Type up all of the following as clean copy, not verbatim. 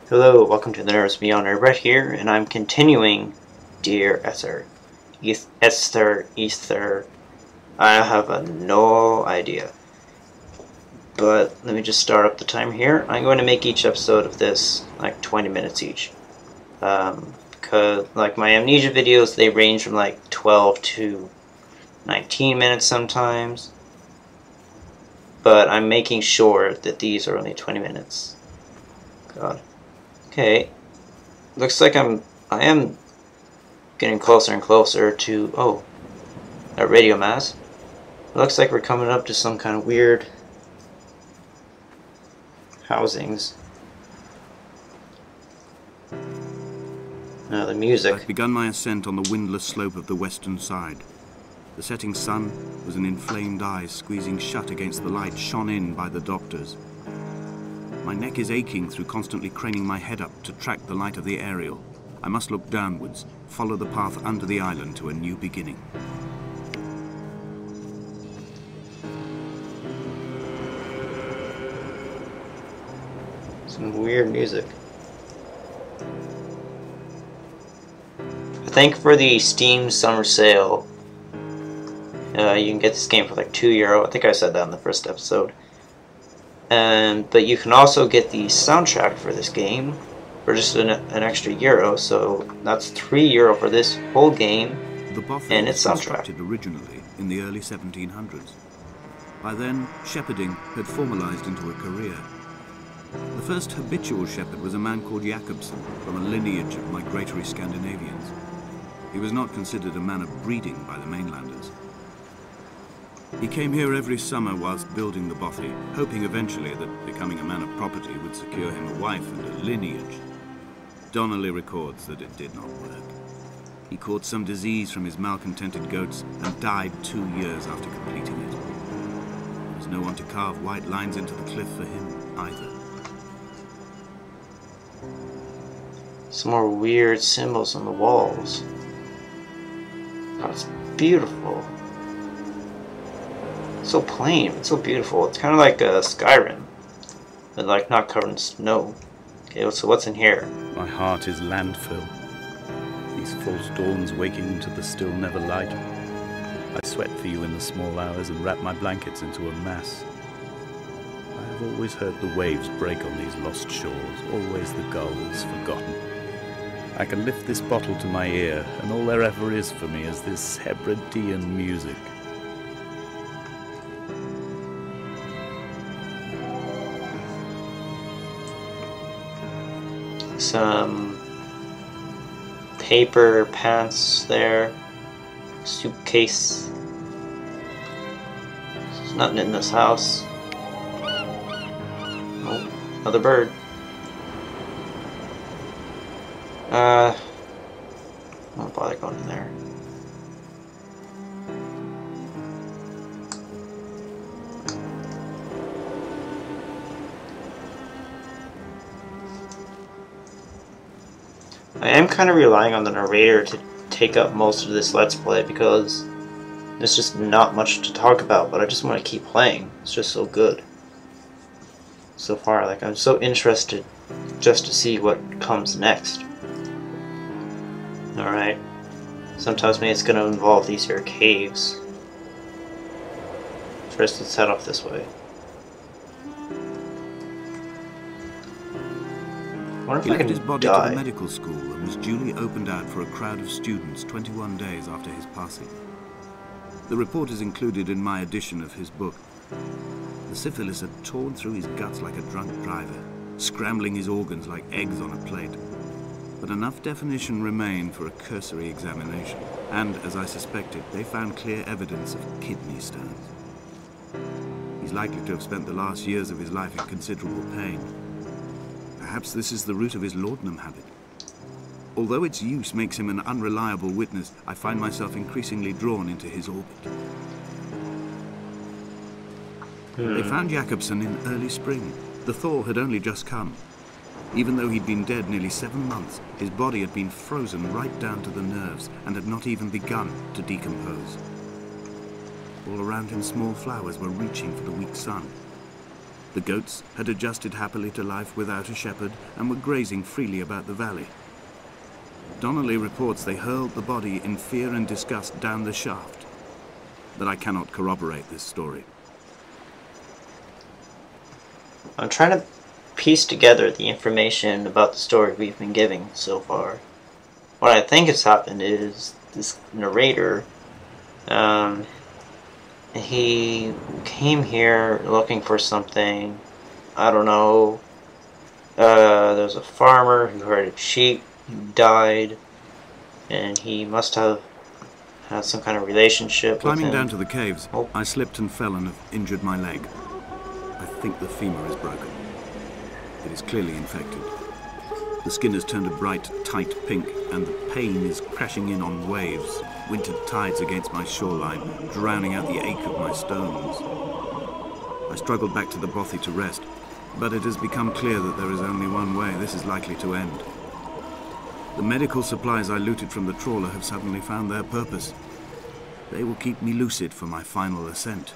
Hello, welcome to the Nerds Beyond right here, and I'm continuing Dear Esther. Esther. I have no idea. But let me just start up the time here. I'm going to make each episode of this like 20 minutes each. Because like my amnesia videos, they range from like 12 to 19 minutes sometimes. But I'm making sure that these are only 20 minutes. God. Okay, looks like I am getting closer and closer to, that radio mass. It looks like we're coming up to some kind of weird housings. Now the music. I've begun my ascent on the windless slope of the western side. The setting sun was an inflamed eye squeezing shut against the light shone in by the doctors. My neck is aching through constantly craning my head up to track the light of the aerial. I must look downwards, follow the path under the island to a new beginning. Some weird music. I think for the Steam Summer Sale, you can get this game for like €2. I think I said that in the first episode. But you can also get the soundtrack for this game for just an extra €1, so that's €3 for this whole game and its soundtrack. Constructed originally in the early 1700s. By then, shepherding had formalized into a career. The first habitual shepherd was a man called Jakobsen, from a lineage of migratory Scandinavians. He was not considered a man of breeding by the mainlanders. He came here every summer whilst building the bothy, hoping eventually that becoming a man of property would secure him a wife and a lineage. Donnelly records that it did not work. He caught some disease from his malcontented goats and died 2 years after completing it. There was no one to carve white lines into the cliff for him either. Some more weird symbols on the walls. That's beautiful. So plain, it's so beautiful. It's kind of like Skyrim, but like not covered in snow. Okay, so what's in here? My heart is landfill. These false dawns waking into the still never light. I sweat for you in the small hours and wrap my blankets into a mass. I have always heard the waves break on these lost shores, always the gulls forgotten. I can lift this bottle to my ear, and all there ever is for me is this Hebridean music. Some paper pants there, suitcase. There's nothing in this house. Oh, another bird. I won't bother going in there. I am kind of relying on the narrator to take up most of this Let's Play because there's just not much to talk about, but I just want to keep playing. It's just so good. So far, like, I'm so interested just to see what comes next. Alright. Sometimes maybe it's going to involve these here caves. First, let's head off this way. He left his body to the medical school and was duly opened out for a crowd of students 21 days after his passing. The report is included in my edition of his book. The syphilis had torn through his guts like a drunk driver, scrambling his organs like eggs on a plate. But enough definition remained for a cursory examination, and, as I suspected, they found clear evidence of kidney stones. He's likely to have spent the last years of his life in considerable pain. Perhaps this is the root of his laudanum habit. Although its use makes him an unreliable witness, I find myself increasingly drawn into his orbit. They found Jakobsen in early spring. The thaw had only just come. Even though he'd been dead nearly 7 months, his body had been frozen right down to the nerves and had not even begun to decompose. All around him small flowers were reaching for the weak sun. The goats had adjusted happily to life without a shepherd and were grazing freely about the valley. Donnelly reports they hurled the body in fear and disgust down the shaft, but I cannot corroborate this story. I'm trying to piece together the information about the story we've been giving so far. What I think has happened is this narrator, he came here looking for something. I don't know. There's a farmer who herded sheep, who died, and he must have had some kind of relationship with him. Climbing down to the caves, I slipped and fell and have injured my leg. I think the femur is broken. It is clearly infected. The skin has turned a bright, tight pink, and the pain is crashing in on waves, winter tides against my shoreline, drowning out the ache of my stones. I struggled back to the bothy to rest, but it has become clear that there is only one way this is likely to end. The medical supplies I looted from the trawler have suddenly found their purpose. They will keep me lucid for my final ascent.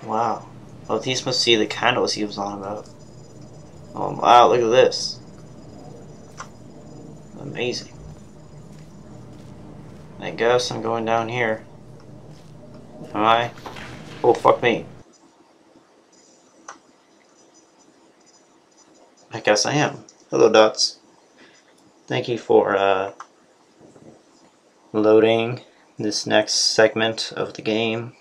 Wow. Oh, these must be the candles he was on about. Oh wow, look at this. Amazing. I guess I'm going down here. Am I? Oh, fuck me. I guess I am. Hello, Dots. Thank you for loading this next segment of the game.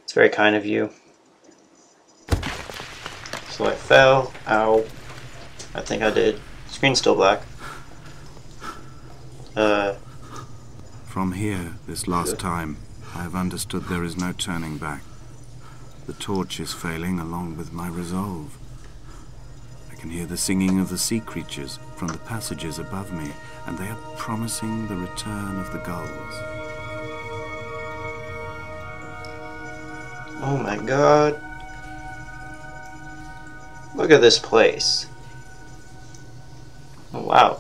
It's very kind of you. So I fell. Ow. I think I did. Screen's still black. From here, this last time, I have understood there is no turning back. The torch is failing along with my resolve. I can hear the singing of the sea creatures from the passages above me, and they are promising the return of the gulls. Oh my god. Look at this place. Oh wow.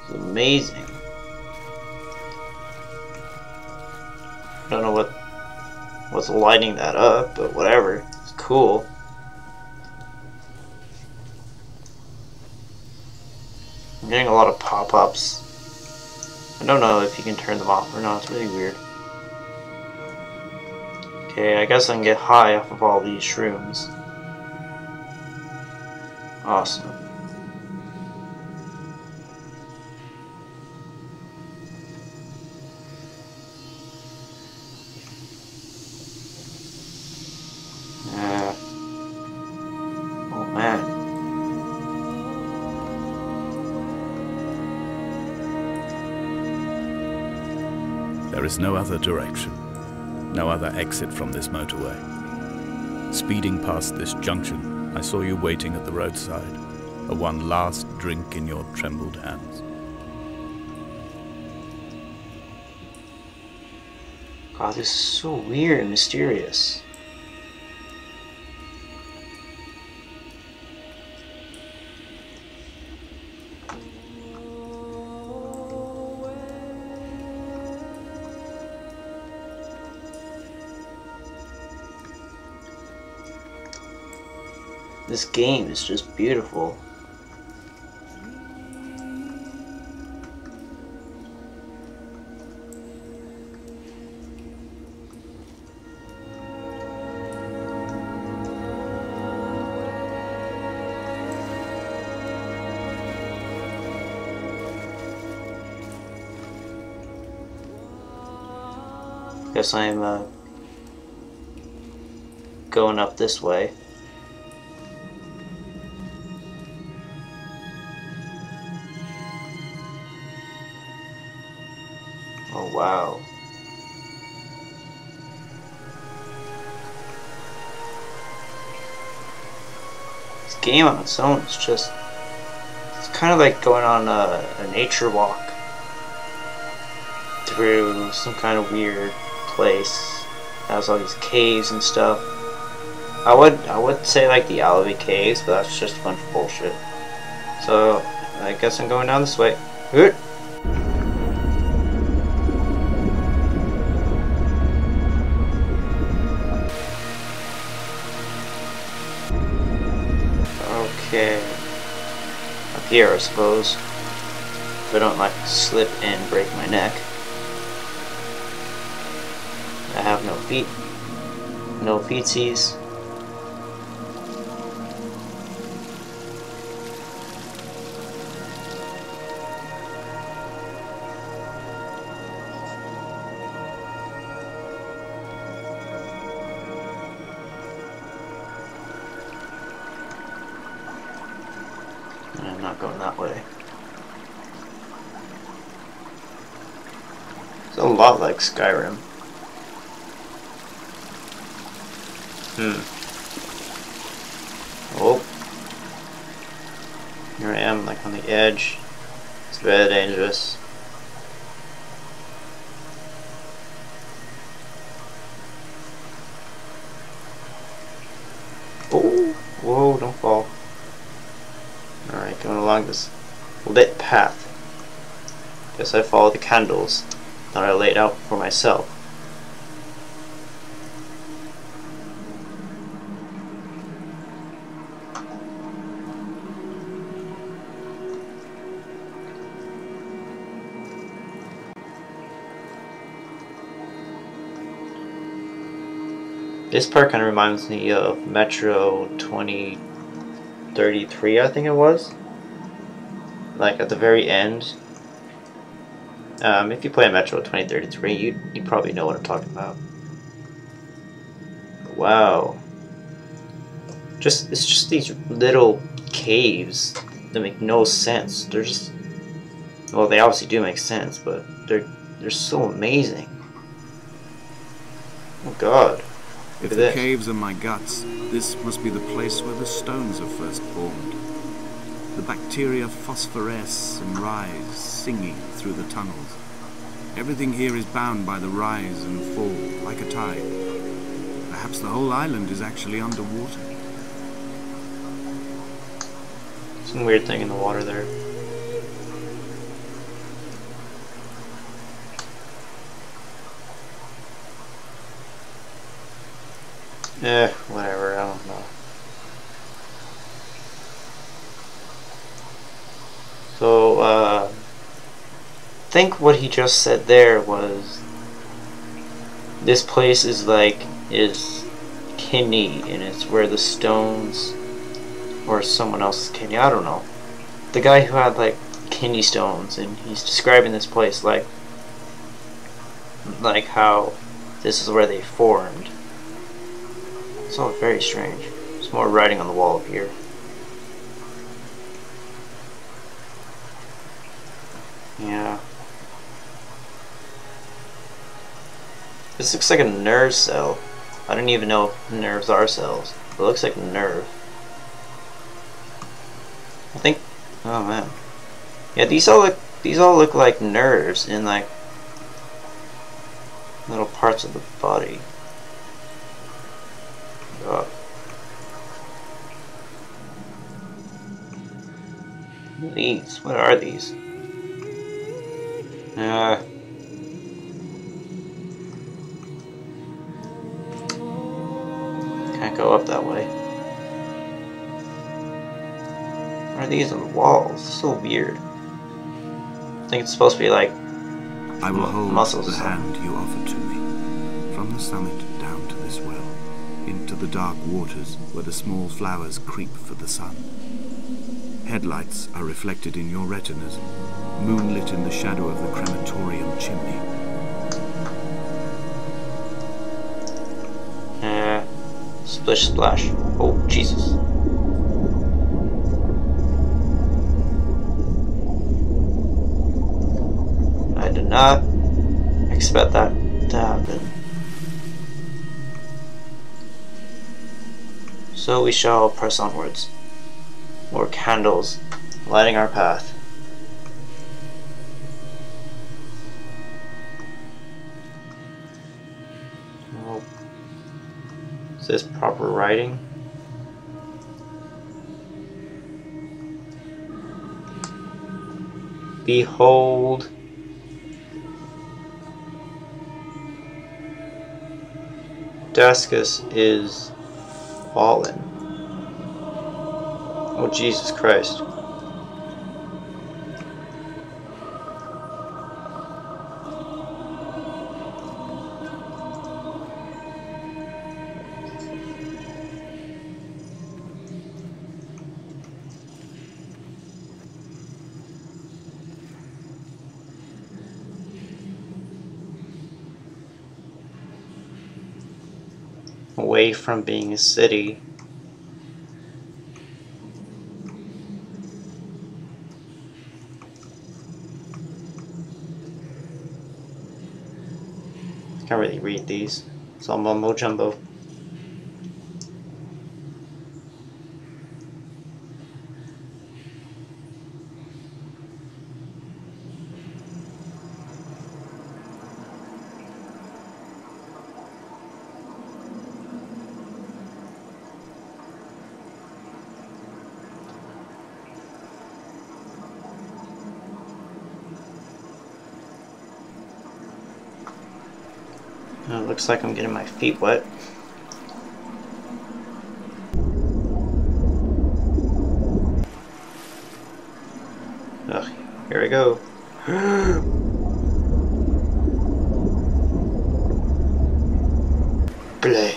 It's amazing. I don't know what's lighting that up, but whatever. It's cool. I'm getting a lot of pop-ups. I don't know if you can turn them off or not. It's really weird. Okay, I guess I can get high off of all these shrooms. Awesome. Oh man. There is no other direction, no other exit from this motorway. Speeding past this junction, I saw you waiting at the roadside, a one last drink in your trembled hands. God, this is so weird and mysterious. This game is just beautiful. Guess I'm going up this way. Oh wow. This game on its own is just, it's kind of like going on a nature walk through some kind of weird place. It has all these caves and stuff. I would say like the Alavi Caves, but that's just a bunch of bullshit. So I guess I'm going down this way. Good. Okay. Up here, I suppose. If I don't like slip and break my neck. I have no feet. No feetsies. I'm not going that way. It's a lot like Skyrim. Oh. Here I am, like on the edge. It's very dangerous. Oh, whoa, don't fall. Alright, going along this lit path. Guess I follow the candles that I laid out for myself. This part kind of reminds me of Metro 2033, I think it was. Like at the very end. If you play Metro 2033, you probably know what I'm talking about. Wow. It's just these little caves that make no sense. They're just, well, they obviously do make sense, but they're so amazing. Oh God. If the caves are my guts, this must be the place where the stones are first formed. The bacteria phosphoresce and rise, singing through the tunnels. Everything here is bound by the rise and fall, like a tide. Perhaps the whole island is actually underwater. Some weird thing in the water there. Whatever, I don't know. So, I think what he just said there was this place is kidney, and it's where the stones, or someone else's kidney, I don't know. The guy who had like kidney stones, and he's describing this place like how this is where they formed. It's all very strange. There's more writing on the wall up here. Yeah. This looks like a nerve cell. I don't even know if nerves are cells. It looks like a nerve. I think, oh man. Yeah, these all look like nerves in like little parts of the body. God. These, what are these? Can't go up that way. What are these on the walls? So weird. I think it's supposed to be like I will hold muscles. The hand you offer to me, from the summit down to this well, into the dark waters where the small flowers creep for the sun. Headlights are reflected in your retinas, moonlit in the shadow of the crematorium chimney. Splish splash. Oh, Jesus. I did not expect that to happen. So we shall press onwards. More candles lighting our path. Is this proper writing? Behold. Damascus is fallen. Oh, Jesus Christ. Away from being a city. Can't really read these. It's all mumbo jumbo. It looks like I'm getting my feet wet. Ugh, here we go. Bleh.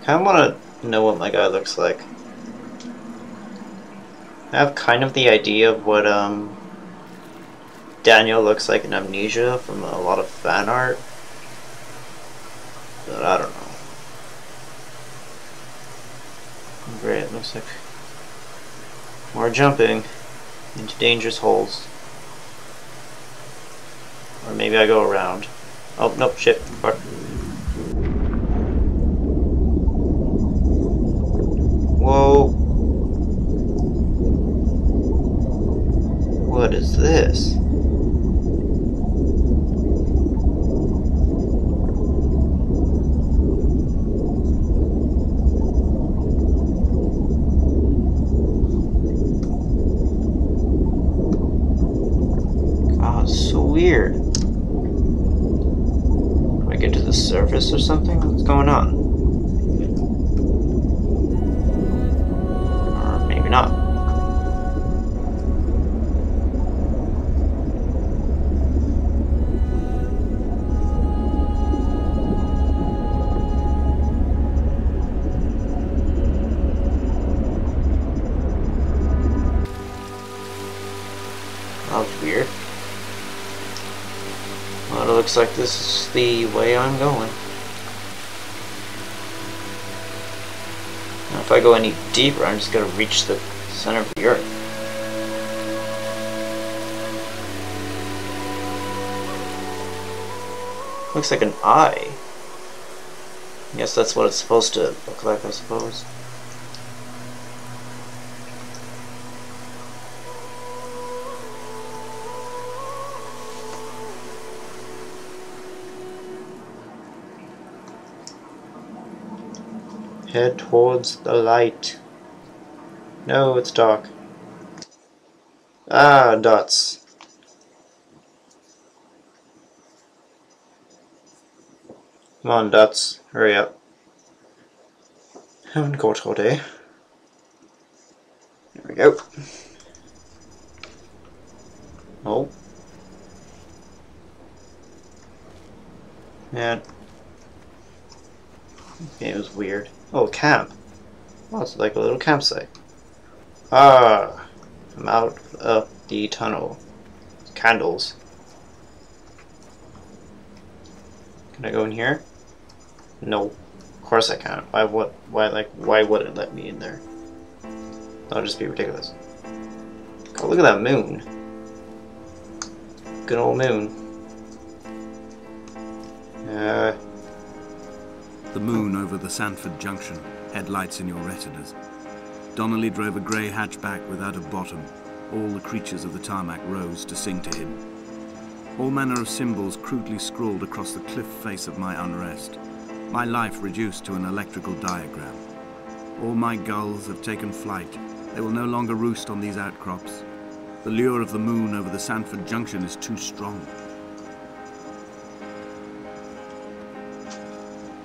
Kinda wanna know what my guy looks like. I have kind of the idea of what Daniel looks like in Amnesia from a lot of fan art, but I don't know. Great, looks like more jumping into dangerous holes. Or maybe I go around. Oh, nope, shit. Fuck. Whoa. What is this? Weird. Do I get to the surface or something? What's going on? Or maybe not. That was weird. Well, it looks like this is the way I'm going. Now, if I go any deeper, I'm just gonna reach the center of the earth. Looks like an eye. I guess that's what it's supposed to look like, I suppose. Head towards the light. No, it's dark. Ah, dots. Come on, dots. Hurry up. Haven't got all day. There we go. Oh. Yeah. Okay, it was weird. Oh, camp. Oh, it's like a little campsite. Ah, I'm out of the tunnel. Candles. Can I go in here? No. Of course I can't. Why would it let me in there? That'll just be ridiculous. Oh, look at that moon. Good old moon. The moon over the Sanford Junction, headlights in your retinas. Donnelly drove a grey hatchback without a bottom. All the creatures of the tarmac rose to sing to him. All manner of symbols crudely scrawled across the cliff face of my unrest. My life reduced to an electrical diagram. All my gulls have taken flight. They will no longer roost on these outcrops. The lure of the moon over the Sanford Junction is too strong.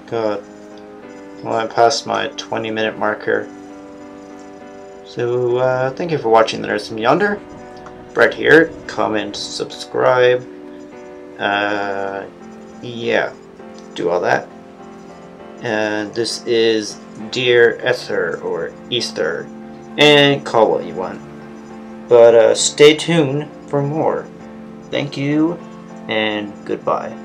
God. Well, I passed my 20-minute marker. So, thank you for watching The Nurse from Yonder. Right here, comment, subscribe. Yeah, do all that. And this is Dear Esther or Easter, and call what you want. But stay tuned for more. Thank you, and goodbye.